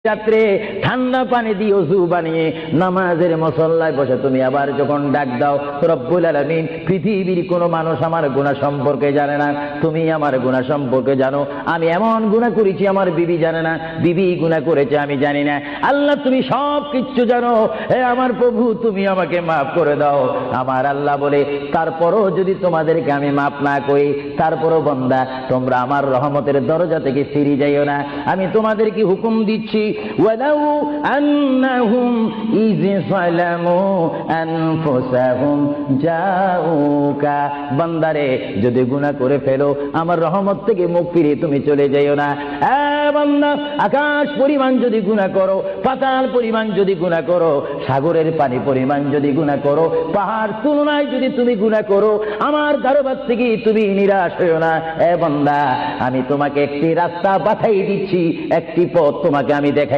রাত্রে ঠান্ডা পানি দিয়ে ওযু বানিয়ে নামাজের মুসল্লায় বসে তুমি আবার যখন ডাক দাও, রব্বুল আলামিন পৃথিবীর কোনো মানুষ আমার গুনাহ সম্পর্কে জানে না, তুমি আমার গুনাহ সম্পর্কে জানো। আমি এমন গুনাহ করেছি আমার বিবি জানে না, বিবি গুনাহ করেছে আমি জানি না। আল্লাহ তুমি সব কিচ্ছু জানো, হে আমার প্রভু তুমি আমাকে মাফ করে দাও। আমার আল্লাহ বলে, তারপরও যদি তোমাদেরকে আমি মাফ না করি, তারপরও বান্দা তোমরা আমার রহমতের দরজা থেকে ফিরে যাইও না। আমি তোমাদেরকে হুকুম দিচ্ছি, ওয়ালাউ আন্নাহুম ইয যালামু আনফুসাহুম জাউকা, বান্দারে যদি গুনাহ করে ফেলো আমার রহমত থেকে মুখ ফিরিয়ে তুমি চলে যাইও না। বান্দা, আকাশ পরিমাণ যদি গুনাহ করো, পাতাল পরিমাণ যদি গুনাহ করো, সাগরের পানি পরিমাণ যদি গুনাহ করো, পাহাড় তুলনায় যদি তুমি গুনাহ করো, আমার দরবার থেকে তুমি নিরাশ হইও না। বান্দা, আমি তোমাকে একটি রাস্তা পাঠাই দিচ্ছি, একটি পথ তোমাকে আমি